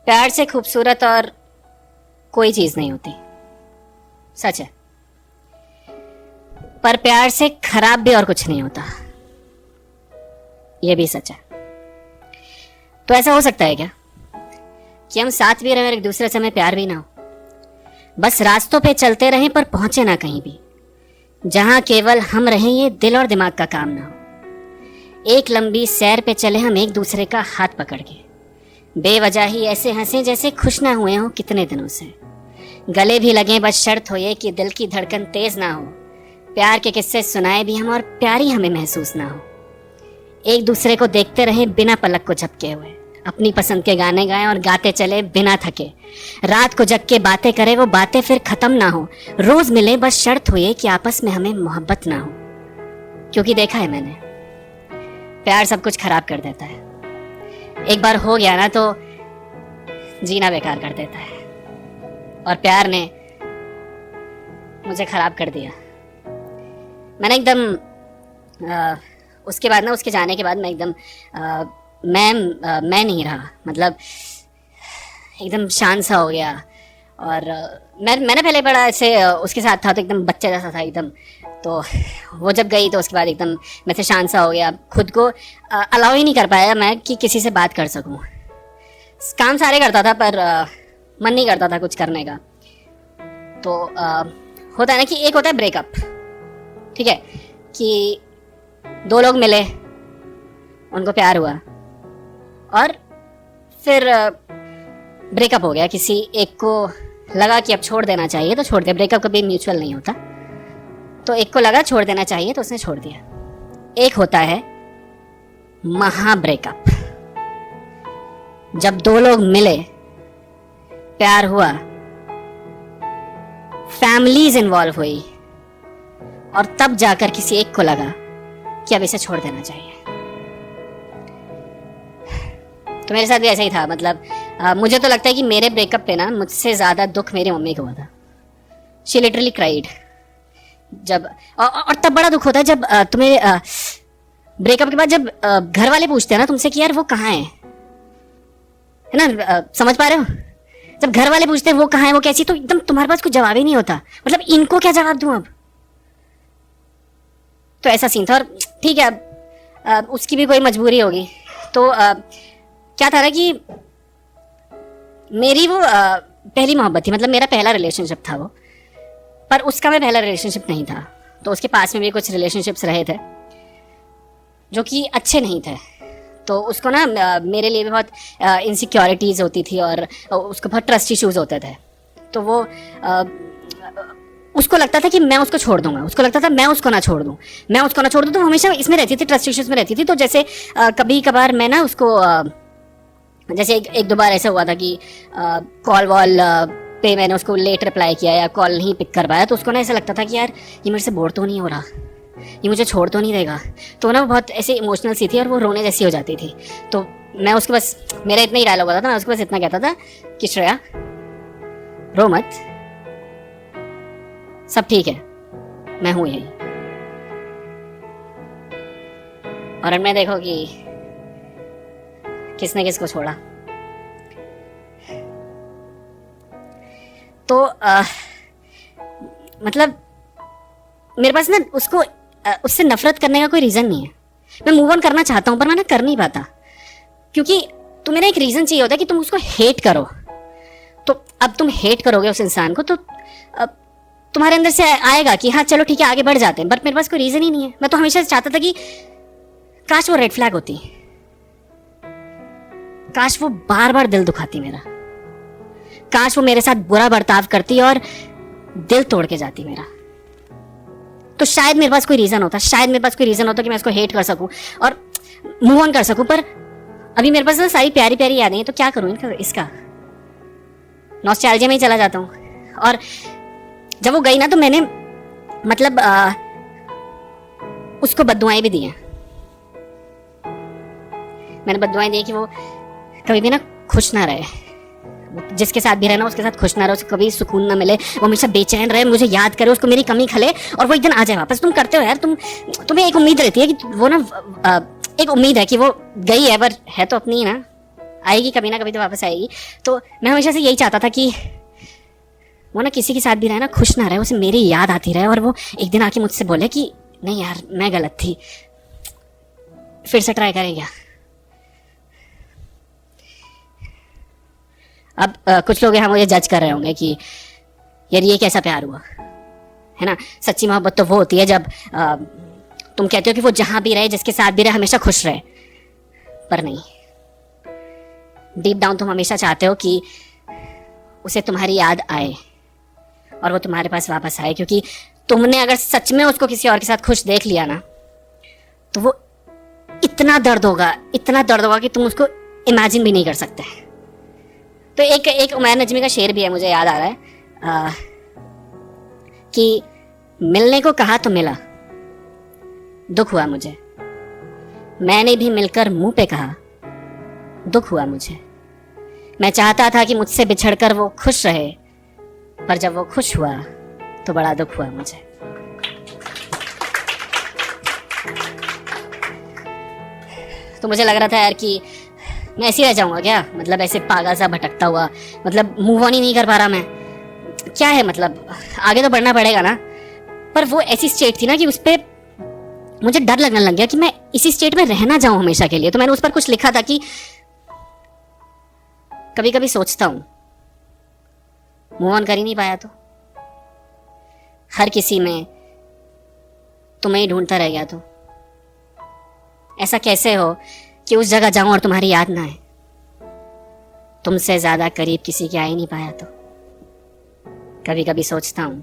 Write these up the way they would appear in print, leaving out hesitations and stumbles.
प्यार से खूबसूरत और कोई चीज नहीं होती, सच है। पर प्यार से खराब भी और कुछ नहीं होता, यह भी सच है। तो ऐसा हो सकता है क्या कि हम साथ भी रहे और एक दूसरे से हमें प्यार भी ना हो, बस रास्तों पे चलते रहें पर पहुंचे ना कहीं भी, जहां केवल हम रहें ये दिल और दिमाग का काम ना हो। एक लंबी सैर पे चले हम एक दूसरे का हाथ पकड़ के, बेवजह ही ऐसे हंसे जैसे खुश ना हुए हों कितने दिनों से। गले भी लगे बस शर्त हो ये कि दिल की धड़कन तेज ना हो, प्यार के किस्से सुनाए भी हम और प्यार ही हमें महसूस ना हो। एक दूसरे को देखते रहें बिना पलक को झपके हुए, अपनी पसंद के गाने गाएं और गाते चले बिना थके। रात को जग के बातें करें वो बातें फिर खत्म ना हो, रोज मिले बस शर्त हो ये कि आपस में हमें मोहब्बत ना हो। क्योंकि देखा है मैंने, प्यार सब कुछ खराब कर देता है। एक बार हो गया ना तो जीना बेकार कर देता है, और प्यार ने मुझे खराब कर दिया। मैंने एकदम उसके बाद ना, उसके जाने के बाद मैं एकदम मैं नहीं रहा, मतलब एकदम शांत सा हो गया। और मैंने पहले बड़ा ऐसे उसके साथ था तो एकदम बच्चे जैसा था एकदम। तो वो जब गई तो उसके बाद एकदम मैं से शांत सा हो गया, खुद को अलाउ ही नहीं कर पाया मैं कि किसी से बात कर सकूं। काम सारे करता था पर मन नहीं करता था कुछ करने का। तो होता है ना कि एक होता है ब्रेकअप, ठीक है, कि दो लोग मिले, उनको प्यार हुआ और फिर ब्रेकअप हो गया। किसी एक को लगा कि अब छोड़ देना चाहिए तो छोड़ दिया। ब्रेकअप कभी म्यूचुअल नहीं होता, तो एक को लगा छोड़ देना चाहिए तो उसने छोड़ दिया। एक होता है महा ब्रेकअप, जब दो लोग मिले, प्यार हुआ, फैमिलीज इन्वॉल्व हुई और तब जाकर किसी एक को लगा कि अब इसे छोड़ देना चाहिए। तो मेरे साथ भी ऐसा ही था। मतलब मुझे तो लगता है कि मेरे ब्रेकअप पे ना मुझसे ज्यादा दुख मेरी मम्मी को हुआ था। She literally cried. जब और तब बड़ा दुख होता है जब तुम्हें ब्रेकअप के बाद जब घर वाले पूछते हैं ना तुमसे कि यार वो कहाँ है ना, समझ पा रहे हो? जब घर वाले पूछते हैं वो कहाँ है, वो कैसी, तो एकदम तुम्हारे पास कुछ जवाब ही नहीं होता। मतलब इनको क्या जवाब दूं अब? तो ऐसा सीन था। और ठीक है, अब उसकी भी कोई मजबूरी होगी। तो क्या था ना कि मेरी वो पहली मोहब्बत थी, मतलब मेरा पहला रिलेशनशिप था वो, पर उसका मैं पहला रिलेशनशिप नहीं था। तो उसके पास में भी कुछ रिलेशनशिप्स रहे थे जो कि अच्छे नहीं थे। तो उसको ना मेरे लिए भी बहुत इनसिक्योरिटीज़ होती थी और उसको बहुत ट्रस्ट इश्यूज होते थे। तो वो उसको लगता था कि मैं उसको छोड़ दूंगा, उसको लगता था मैं उसको ना छोड़ दूं, मैं उसको ना छोड़ दूं। तो हमेशा इसमें रहती थी, ट्रस्ट इश्यूज में रहती थी। तो जैसे कभी कभार मैं ना उसको जैसे एक दो बार ऐसा हुआ था कि कॉल वॉल पे मैंने उसको लेट रिप्लाई किया या कॉल नहीं पिक कर पाया, तो उसको ना ऐसा लगता था कि यार ये मेरे से बोर तो नहीं हो रहा, ये मुझे छोड़ तो नहीं देगा। तो ना बहुत ऐसे इमोशनल सी थी और वो रोने जैसी हो जाती थी। तो मैं उसके बस, मेरा इतना ही डायलॉग होता था, मैं उसको बस इतना कहता था कि श्रेया रो मत, सब ठीक है, मैं हूं यही। और मैं देखो कि किसने किसको छोड़ा। तो मतलब मेरे पास ना उसको उससे नफरत करने का कोई रीजन नहीं है। मैं मूव ऑन करना चाहता हूं पर मैं ना कर नहीं पाता, क्योंकि तुम्हें ना एक रीजन चाहिए होता है कि तुम उसको हेट करो। तो अब तुम हेट करोगे उस इंसान को तो तुम्हारे अंदर से आएगा कि हाँ चलो ठीक है आगे बढ़ जाते हैं, बट मेरे पास कोई रीजन ही नहीं है। मैं तो हमेशा चाहता था कि काश वो रेड फ्लैग होती, काश वो बार बार दिल दुखाती मेरा, काश वो मेरे साथ बुरा बर्ताव करती और दिल तोड़ के जाती मेरा। तो शायद मेरे पास कोई रीजन होता, शायद मेरे पास कोई रीजन होता कि मैं इसको हेट कर सकूं और मूव ऑन कर सकूं। पर अभी मेरे पास ना सारी प्यारी प्यारी यादें हैं, तो क्या करूं इसका नॉस्टैल्जिया में ही चला जाता हूं। और जब वो गई ना तो मैंने मतलब उसको बद्दुआएं भी दी हैं। मैंने बद्दुआएं दी कि वो कभी भी ना खुश ना रहे, जिसके साथ भी रहना उसके साथ खुश ना रहे, उसको कभी सुकून ना मिले, वो हमेशा बेचैन रहे, मुझे याद करे, उसको मेरी कमी खले और वो एक दिन आ जाए वापस। तुम करते हो यार, तुम्हें एक उम्मीद रहती है कि वो ना एक उम्मीद है कि वो गई है पर है तो अपनी ही ना, आएगी कभी ना कभी तो वापस आएगी। तो मैं हमेशा से यही चाहता था कि वो ना किसी के साथ भी रहे ना, खुश ना रहे, उसे मेरी याद आती रहे और वो एक दिन आके मुझसे बोले कि नहीं यार मैं गलत थी, फिर से ट्राई करें क्या। अब कुछ लोग यहाँ मुझे जज कर रहे होंगे कि यार ये कैसा प्यार हुआ, है ना। सच्ची मोहब्बत तो वो होती है जब तुम कहते हो कि वो जहां भी रहे, जिसके साथ भी रहे, हमेशा खुश रहे। पर नहीं, डीप डाउन तुम हमेशा चाहते हो कि उसे तुम्हारी याद आए और वो तुम्हारे पास वापस आए, क्योंकि तुमने अगर सच में उसको किसी और के साथ खुश देख लिया ना, तो वो इतना दर्द होगा कि तुम उसको इमेजिन भी नहीं कर सकते। तो एक उमैर नजमी का शेर भी है, मुझे याद आ रहा है कि मिलने को कहा तो मिला, दुख हुआ मुझे, मैंने भी मिलकर मुंह पे कहा, दुख हुआ मुझे। मैं चाहता था कि मुझसे बिछड़कर वो खुश रहे, पर जब वो खुश हुआ तो बड़ा दुख हुआ मुझे। तो मुझे लग रहा था यार कि मैं ऐसे ही रह जाऊंगा क्या, मतलब ऐसे पागल सा भटकता हुआ, मतलब मूव ऑन ही नहीं कर पा रहा मैं, क्या है मतलब, आगे तो बढ़ना पड़ेगा ना। पर वो ऐसी स्टेट थी ना कि उस पर मुझे डर लगने लग गया कि मैं इसी स्टेट में रहना चाहूं हमेशा के लिए। तो मैंने उस पर कुछ लिखा था कि कभी कभी सोचता हूं मूव ऑन कर ही नहीं पाया तो, हर किसी में तुम्हें ही ढूंढता रह गया तो, ऐसा कैसे हो कि उस जगह जाऊं और तुम्हारी याद ना आए, तुमसे ज्यादा करीब किसी के आ ही नहीं पाया तो, कभी कभी सोचता हूं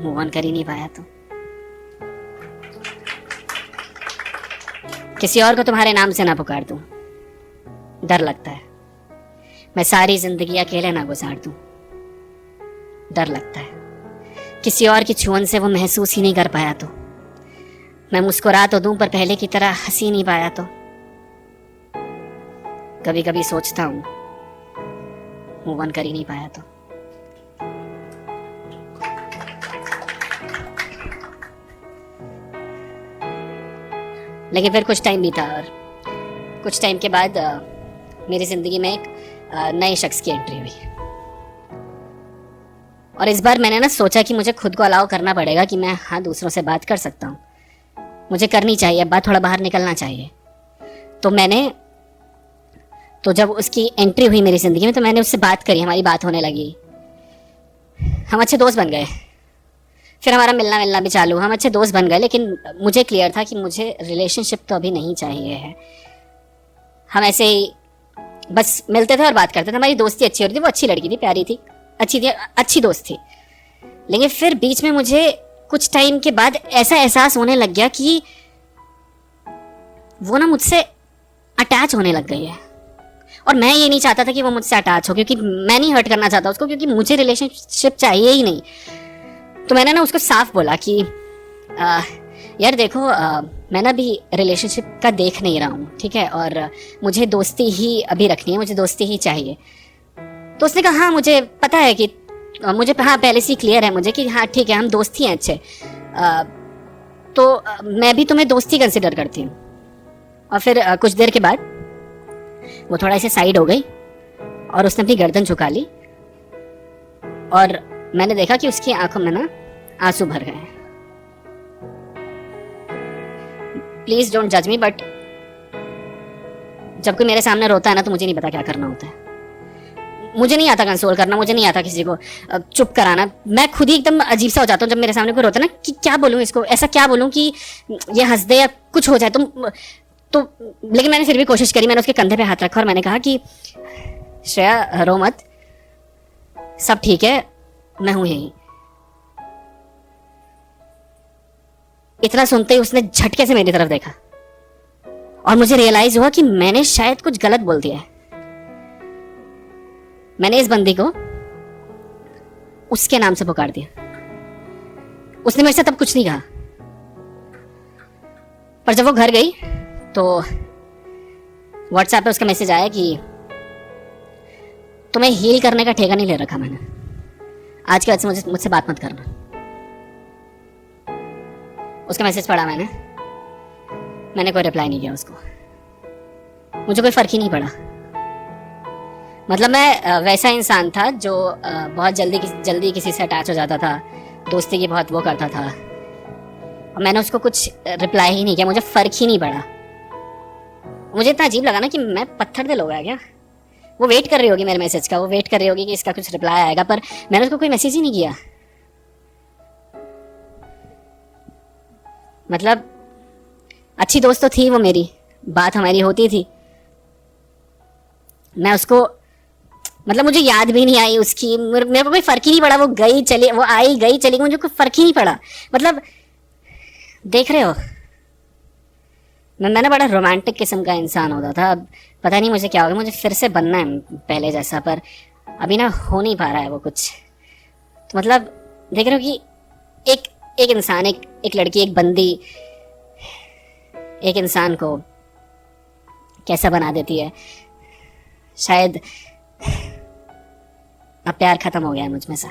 मूव ऑन कर ही नहीं पाया तो। किसी और को तुम्हारे नाम से ना पुकार दूं, डर लगता है। मैं सारी जिंदगी अकेले ना गुजार दूं, डर लगता है। किसी और की छुअन से वो महसूस ही नहीं कर पाया तो, मैं मुस्कुरा तो दूं पर पहले की तरह हंसी नहीं पाया तो, कभी कभी सोचता हूं मूव ऑन कर ही नहीं पाया तो। लेकिन फिर कुछ टाइम बीता और कुछ टाइम के बाद मेरी जिंदगी में एक नए शख्स की एंट्री हुई। और इस बार मैंने ना सोचा कि मुझे खुद को अलाउ करना पड़ेगा कि मैं हाँ दूसरों से बात कर सकता हूँ, मुझे करनी चाहिए, बात थोड़ा बाहर निकलना चाहिए। तो जब उसकी एंट्री हुई मेरी ज़िंदगी में तो मैंने उससे बात करी, हमारी बात होने लगी, हम अच्छे दोस्त बन गए, फिर हमारा मिलना भी चालू, हम अच्छे दोस्त बन गए। लेकिन मुझे क्लियर था कि मुझे रिलेशनशिप तो अभी नहीं चाहिए है। हम ऐसे ही बस मिलते थे और बात करते थे, हमारी दोस्ती अच्छी हो रही थी, वो अच्छी लड़की थी, प्यारी थी, अच्छी दोस्त थी। लेकिन फिर बीच में मुझे कुछ टाइम के बाद ऐसा एहसास होने लग गया कि वो ना मुझसे अटैच होने लग गई है। और मैं ये नहीं चाहता था कि वो मुझसे अटैच हो, क्योंकि मैं नहीं हर्ट करना चाहता उसको, क्योंकि मुझे रिलेशनशिप चाहिए ही नहीं। तो मैंने ना उसको साफ बोला कि यार देखो, मैं ना अभी रिलेशनशिप का देख नहीं रहा हूँ, ठीक है, और मुझे दोस्ती ही अभी रखनी है, मुझे दोस्ती ही चाहिए। तो उसने कहा हाँ मुझे पता है कि मुझे हाँ पहले से ही क्लियर है मुझे कि हाँ ठीक है हम दोस्त ही हैं अच्छे, तो मैं भी तुम्हें दोस्ती कंसिडर करती हूँ। और फिर कुछ देर के बाद वो थोड़ा ऐसे साइड हो गई और उसने अपनी गर्दन झुका ली और मैंने देखा कि उसकी आंखों में ना आंसू भर गए हैं। प्लीज डोंट जज मी, बट जब कोई मेरे सामने रोता है ना तो मुझे नहीं पता क्या करना होता है। मुझे नहीं आता कंसोल करना, मुझे नहीं आता किसी को चुप कराना। मैं खुद ही एकदम अजीब सा हो जाता हूँ जब मेरे सामने कोई रोता है ना, कि क्या बोलूँ इसको, ऐसा क्या बोलूँ कि ये हंस दे या कुछ हो जाए। तो लेकिन मैंने फिर भी कोशिश करी, मैंने उसके कंधे पे हाथ रखा और मैंने कहा कि श्रेया रो मत, सब ठीक है, मैं हूं यहीं। इतना सुनते ही उसने झटके से मेरी तरफ देखा और मुझे रियलाइज हुआ कि मैंने शायद कुछ गलत बोल दिया है। मैंने इस बंदी को उसके नाम से पुकार दिया। उसने मेरे से तब कुछ नहीं कहा, पर जब वो घर गई तो व्हाट्सएप पे उसका मैसेज आया कि तुम्हें हील करने का ठेका नहीं ले रखा मैंने, आज के बाद से मुझसे बात मत करना। उसका मैसेज पढ़ा मैंने कोई रिप्लाई नहीं किया उसको। मुझे कोई फर्क ही नहीं पड़ा, मतलब मैं वैसा इंसान था जो बहुत जल्दी किसी से अटैच हो जाता था, दोस्ती की बहुत वो करता था, और मैंने उसको कुछ रिप्लाई ही नहीं किया, मुझे फ़र्क ही नहीं पड़ा। मुझे इतना अजीब लगा ना कि मैं पत्थर दिल हो गया क्या। वो वेट कर रही होगी मेरे मैसेज का, वो वेट कर रही होगी कि इसका कुछ रिप्लाई आएगा, पर मैंने उसको कोई मैसेज ही नहीं किया। मतलब अच्छी दोस्त तो थी वो मेरी, बात हमारी होती थी, मैं उसको मतलब मुझे याद भी नहीं आई उसकी, मेरे को कोई फर्क ही नहीं पड़ा, वो गई चली, वो आई गई चली, मुझे कोई फर्क ही नहीं पड़ा। मतलब देख रहे हो, मैं ना बड़ा रोमांटिक किस्म का इंसान होता था, अब पता नहीं मुझे क्या हो गया, मुझे फिर से बनना है पहले जैसा, पर अभी ना हो नहीं पा रहा है वो कुछ। तो मतलब देख रहे हो कि एक इंसान, एक लड़की, एक बंदी एक इंसान को कैसा बना देती है। शायद अब प्यार खत्म हो गया है मुझ में से।